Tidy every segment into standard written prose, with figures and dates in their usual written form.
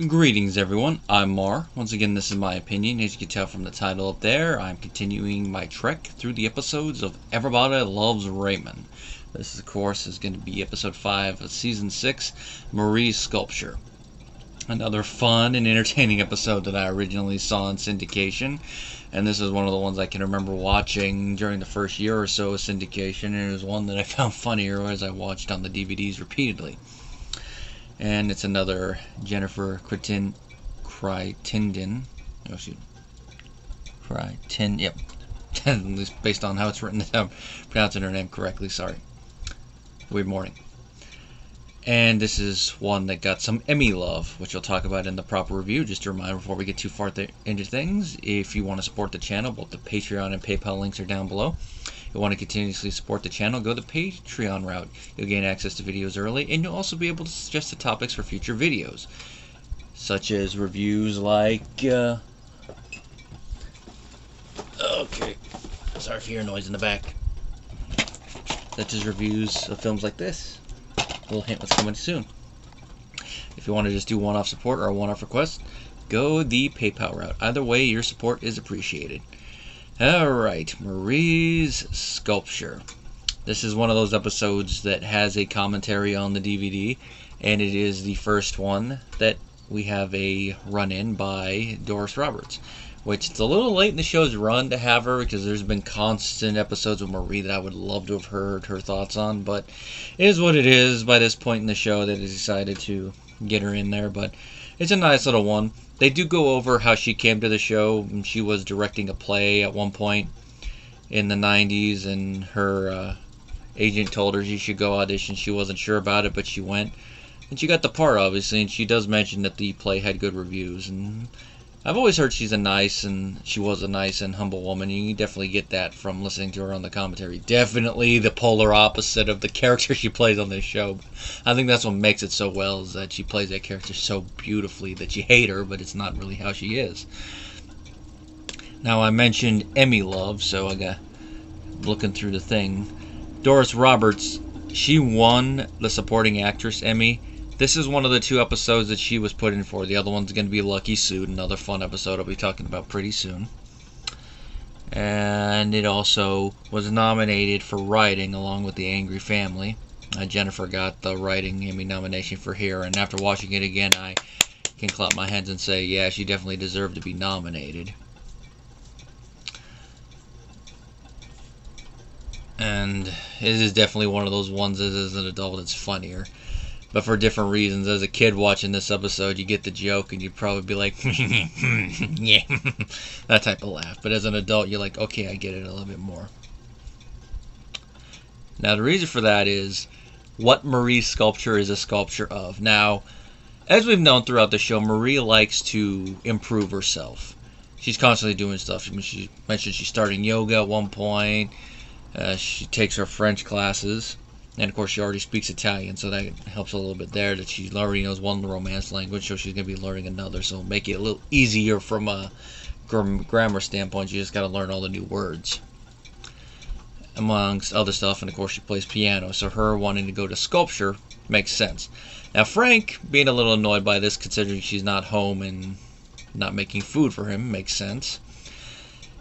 Greetings everyone, I'm Mar. Once again, this is my opinion. As you can tell from the title up there, I'm continuing my trek through the episodes of Everybody Loves Raymond. This, of course, is going to be episode 5 of season 6, Marie's Sculpture. Another fun and entertaining episode that I originally saw in syndication, and this is one of the ones I can remember watching during the first year or so of syndication, and it was one that I found funnier as I watched on the DVDs repeatedly. And it's another Jennifer Crittenden. Oh, shoot. Yep. At least based on how it's written, I'm pronouncing her name correctly. Sorry. Weird morning. And this is one that got some Emmy love, which I'll talk about in the proper review. Just a reminder before we get too far into things, if you want to support the channel, both the Patreon and PayPal links are down below. If you want to continuously support the channel, go the Patreon route. You'll gain access to videos early, and you'll also be able to suggest the topics for future videos, such as reviews like, okay, sorry if you hear noise in the back, such as reviews of films like this. A little hint what's coming soon. If you want to just do one-off support or a one-off request, go the PayPal route. Either way, your support is appreciated. Alright, Marie's Sculpture. This is one of those episodes that has a commentary on the DVD, and it is the first one that we have a run-in by Doris Roberts, which it's a little late in the show's run to have her, because there's been constant episodes with Marie that I would love to have heard her thoughts on, but it is what it is by this point in the show that I decided to get her in there. But it's a nice little one. They do go over how she came to the show. She was directing a play at one point in the 90s, and her agent told her she should go audition. She wasn't sure about it, but she went, and she got the part, obviously, and she does mention that the play had good reviews. And I've always heard she was a nice and humble woman. You can definitely get that from listening to her on the commentary. Definitely the polar opposite of the character she plays on this show. I think that's what makes it so well, is that she plays that character so beautifully that you hate her, but it's not really how she is. Now, I mentioned Emmy love, so I got looking through the thing. Doris Roberts, she won the supporting actress Emmy. This is one of the 2 episodes that she was put in for. The other one's going to be Lucky Suit, another fun episode I'll be talking about pretty soon. And it also was nominated for writing along with The Angry Family. Jennifer got the writing Emmy nomination for here, and after watching it again, I can clap my hands and say, yeah, she definitely deserved to be nominated. And it is definitely one of those ones that as an adult it's funnier, but for different reasons. As a kid watching this episode, you get the joke and you'd probably be like, yeah, that type of laugh. But as an adult, you're like, okay, I get it a little bit more. Now, the reason for that is what Marie's Sculpture is a sculpture of. Now, as we've known throughout the show, Marie likes to improve herself. She's constantly doing stuff. She mentioned she's starting yoga at one point. She takes her French classes. And of course she already speaks Italian, so that helps a little bit there, that she already knows one Romance language, so she's going to be learning another, so make it a little easier from a grammar standpoint. You just got to learn all the new words, amongst other stuff. And of course she plays piano, so her wanting to go to sculpture makes sense. Now Frank being a little annoyed by this, considering she's not home and not making food for him, makes sense.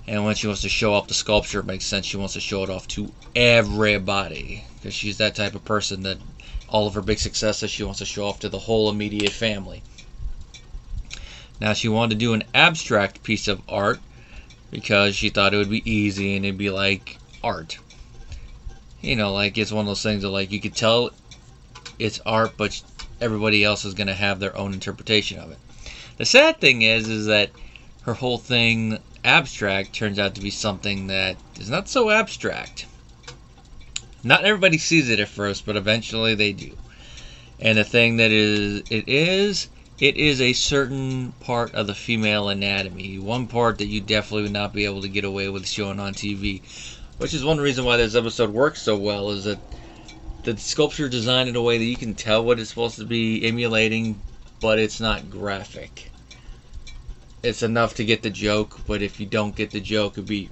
And when she wants to show off the sculpture, it makes sense. She wants to show it off to everybody, because she's that type of person that all of her big successes she wants to show off to the whole immediate family. Now, she wanted to do an abstract piece of art because she thought it would be easy and it'd be like art. You know, like it's one of those things that, like, you could tell it's art, but everybody else is going to have their own interpretation of it. The sad thing is that her whole thing, abstract, turns out to be something that is not so abstract. Not everybody sees it at first, but eventually they do. And the thing that it is a certain part of the female anatomy. One part that you definitely would not be able to get away with showing on TV. Which is one reason why this episode works so well, is that the sculpture is designed in a way that you can tell what it's supposed to be emulating, but it's not graphic. It's enough to get the joke, but if you don't get the joke, it'd be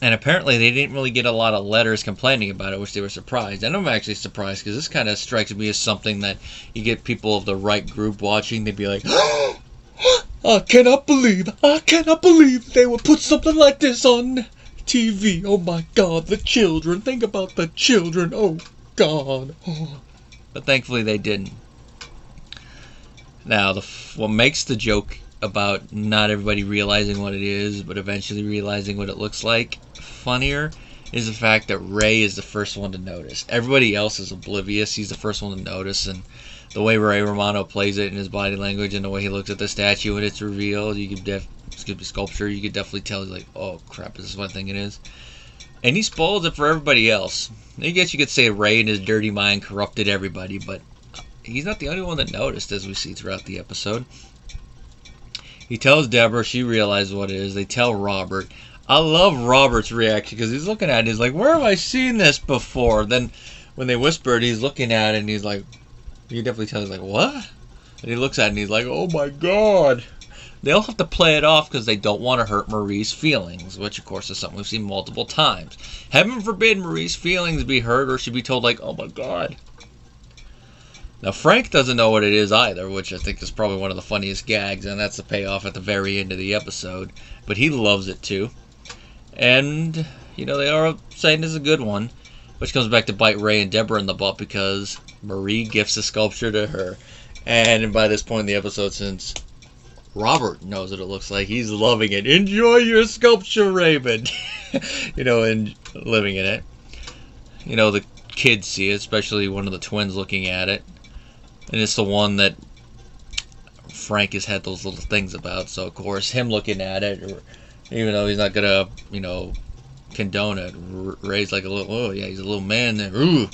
And apparently they didn't really get a lot of letters complaining about it, which they were surprised. And I'm actually surprised because this kind of strikes me as something that you get people of the right group watching. They'd be like, I cannot believe they would put something like this on TV. Oh my God, the children. Think about the children. Oh God. Oh. But thankfully they didn't. Now, what makes the joke about not everybody realizing what it is, but eventually realizing what it looks like, funnier, is the fact that Ray is the first one to notice. Everybody else is oblivious. He's the first one to notice, and the way Ray Romano plays it in his body language and the way he looks at the statue when it's revealed, you could sculpture, you could definitely tell he's like, oh crap, is this what I think it is? And he spoils it for everybody else. I guess you could say Ray in his dirty mind corrupted everybody, but he's not the only one that noticed, as we see throughout the episode. He tells Deborah, she realizes what it is. They tell Robert. I love Robert's reaction because he's looking at it. He's like, where have I seen this before? Then when they whispered, he's looking at it and he's like, you can definitely tell he's like, what? And he looks at it and he's like, oh my God. They all have to play it off because they don't want to hurt Marie's feelings, which of course is something we've seen multiple times. Heaven forbid Marie's feelings be hurt or she'd be told like, oh my God. Now, Frank doesn't know what it is either, which I think is probably one of the funniest gags, and that's the payoff at the very end of the episode. But he loves it, too. And, you know, they are saying this is a good one, which comes back to bite Ray and Deborah in the butt because Marie gifts the sculpture to her. And by this point in the episode, since Robert knows what it looks like, he's loving it. Enjoy your sculpture, Raymond! You know, and living in it. You know, the kids see it, especially one of the twins looking at it. And it's the one that Frank has had those little things about. So, of course, him looking at it, or even though he's not going to, you know, condone it, Ray's like a little, oh, yeah, he's a little man there. Ooh.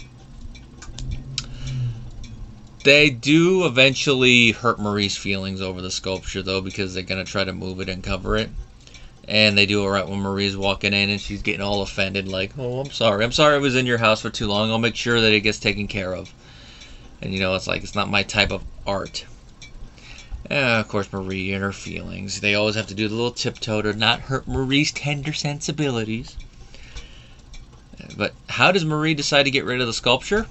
They do eventually hurt Marie's feelings over the sculpture, though, because they're going to try to move it and cover it. And they do it right when Marie's walking in and she's getting all offended, like, oh, I'm sorry I was in your house for too long. I'll make sure that it gets taken care of. And, you know, it's like, it's not my type of art. Of course, Marie and her feelings. They always have to do the little tiptoe to not hurt Marie's tender sensibilities. But how does Marie decide to get rid of the sculpture?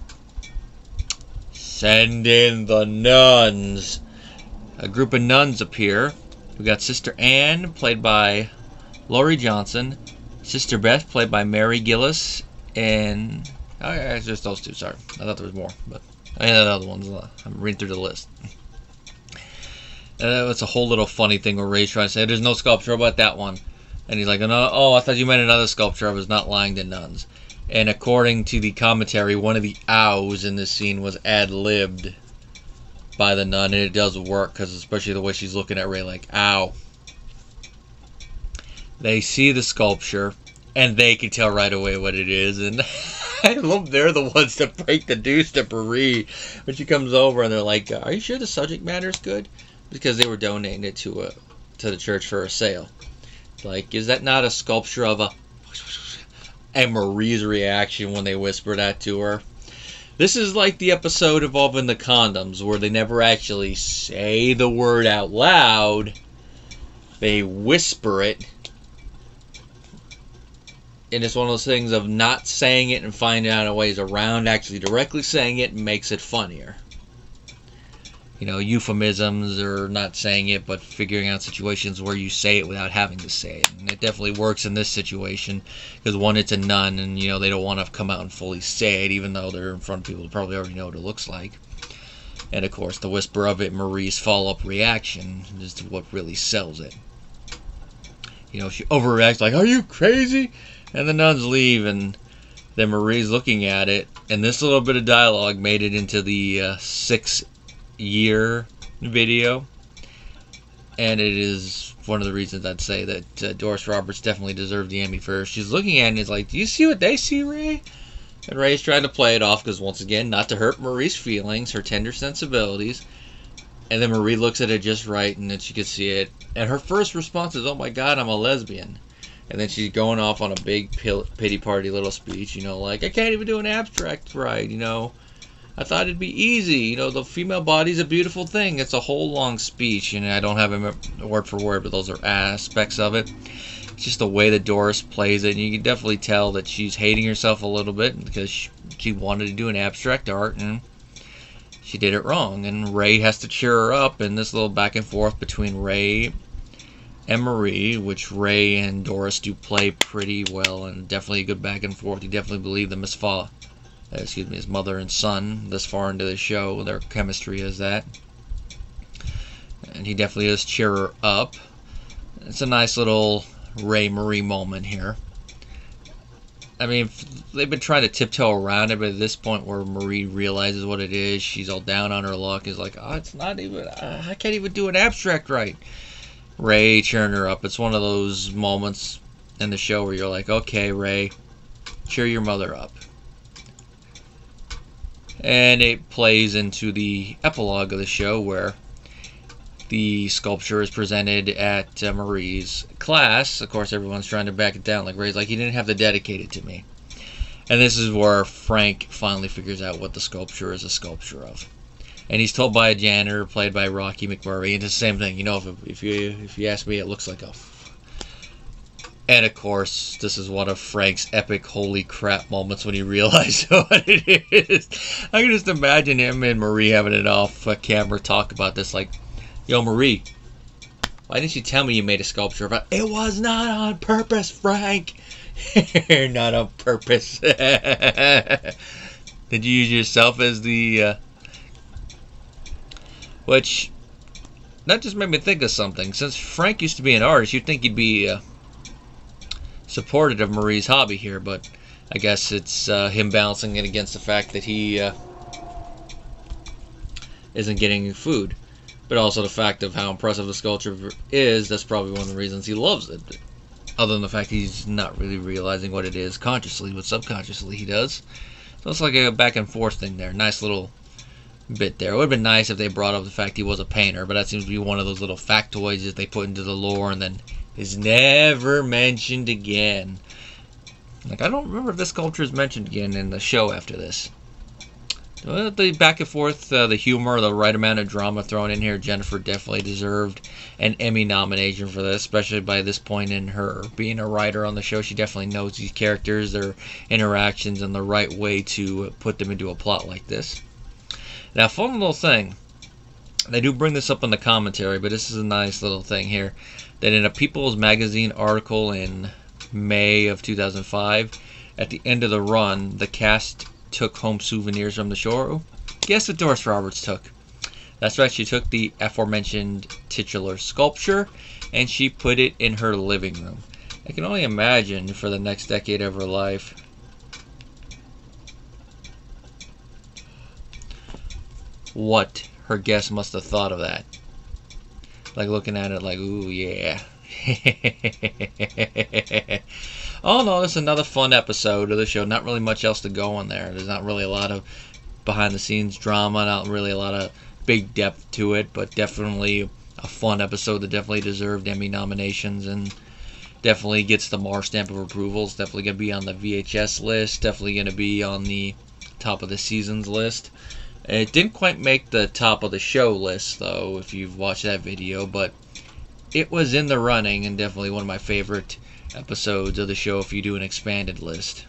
Send in the nuns. A group of nuns appear. We got Sister Anne, played by Laurie Johnson. Sister Beth, played by Mary Gillis. And, oh yeah, it's just those two, sorry. I thought there was more, but I had other ones. I'm reading through the list. It's a whole little funny thing where Ray's trying to say, there's no sculpture about that one. And he's like, oh, I thought you meant another sculpture. I was not lying to nuns. And according to the commentary, one of the ows in this scene was ad-libbed by the nun. And it does work, because especially the way she's looking at Ray like, ow. They see the sculpture, and they can tell right away what it is. And I love they're the ones that break the news to Marie when she comes over, and they're like, are you sure the subject matter is good? Because they were donating it to the church for a sale. Like, is that not a sculpture of a... And Marie's reaction when they whisper that to her. This is like the episode involving the condoms, where they never actually say the word out loud. They whisper it. And it's one of those things of not saying it and finding out ways around actually directly saying it makes it funnier. You know, euphemisms or not saying it, but figuring out situations where you say it without having to say it. And it definitely works in this situation, because one, it's a nun, and, you know, they don't want to come out and fully say it, even though they're in front of people who probably already know what it looks like. And, of course, the whisper of it, Marie's follow-up reaction, is what really sells it. You know, she overreacts like, are you crazy? And the nuns leave, and then Marie's looking at it, and this little bit of dialogue made it into the 6-year video, and it is one of the reasons I'd say that Doris Roberts definitely deserved the Emmy for her. She's looking at it and is like, do you see what they see, Ray? And Ray's trying to play it off because, once again, not to hurt Marie's feelings, her tender sensibilities. And then Marie looks at it just right, and then she can see it, and her first response is, oh my God, I'm a lesbian. And then she's going off on a big pity party little speech, you know, like, I can't even do an abstract right, you know. I thought it'd be easy, you know, the female body's a beautiful thing. It's a whole long speech, and I don't have it word for word, but those are aspects of it. just the way that Doris plays it, and you can definitely tell that she's hating herself a little bit because she wanted to do an abstract art and she did it wrong. And Ray has to cheer her up in this little back and forth between Ray and Marie, which Ray and Doris do play pretty well, and definitely a good back and forth. You definitely believe them as mother and son this far into the show. Their chemistry is that. And he definitely does cheer her up. It's a nice little Ray-Marie moment here. I mean, they've been trying to tiptoe around it, but at this point where Marie realizes what it is, she's all down on her luck. Is like, oh, it's not even, I can't even do an abstract right. Ray cheering her up. It's one of those moments in the show where you're like, okay, Ray, cheer your mother up. And it plays into the epilogue of the show where the sculpture is presented at Marie's class. Of course, everyone's trying to back it down. Like, Ray's like, you didn't have to dedicate it to me. And this is where Frank finally figures out what the sculpture is a sculpture of. And he's told by a janitor, played by Rocky McMurray, and it's the same thing. You know, if you ask me, it looks like a... And, of course, this is one of Frank's epic holy crap moments when he realizes what it is. I can just imagine him and Marie having an off-camera talk about this, like, yo, Marie, why didn't you tell me you made a sculpture about it? Was not on purpose, Frank. Not on purpose. Did you use yourself as the... Which, that just made me think of something. Since Frank used to be an artist, you'd think he'd be supportive of Marie's hobby here, but I guess it's him balancing it against the fact that he isn't getting food. But also the fact of how impressive the sculpture is, that's probably one of the reasons he loves it. Other than the fact he's not really realizing what it is consciously, but subconsciously he does. So it's like a back and forth thing there. Nice little bit there. It would have been nice if they brought up the fact he was a painter, but that seems to be one of those little factoids that they put into the lore and then is never mentioned again. Like, I don't remember if this sculpture is mentioned again in the show after this. The back and forth, the humor, the right amount of drama thrown in here. Jennifer definitely deserved an Emmy nomination for this, especially by this point in her being a writer on the show. She definitely knows these characters, their interactions, and the right way to put them into a plot like this. Now, fun little thing. They do bring this up in the commentary, but this is a nice little thing here. That in a People's Magazine article in May of 2005, at the end of the run, the cast took home souvenirs from the show. Guess what Doris Roberts took? That's right, she took the aforementioned titular sculpture and she put it in her living room. I can only imagine for the next decade of her life what her guests must have thought of that. Like looking at it like, ooh, yeah. Oh no, this is another fun episode of the show. Not really much else to go on there. There's not really a lot of behind the scenes drama, not really a lot of big depth to it, but definitely a fun episode that definitely deserved Emmy nominations and definitely gets the Mar stamp of approval. It's definitely going to be on the VHS list, definitely going to be on the top of the seasons list. It didn't quite make the top of the show list though, if you've watched that video, but it was in the running and definitely one of my favorite episodes of the show if you do an expanded list.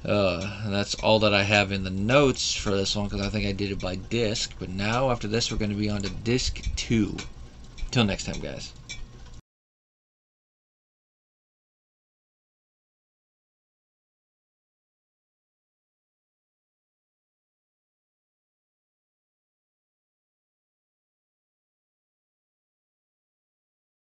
And that's all that I have in the notes for this one because I think I did it by disc. But now after this we're going to be on to disc 2. Till next time, guys.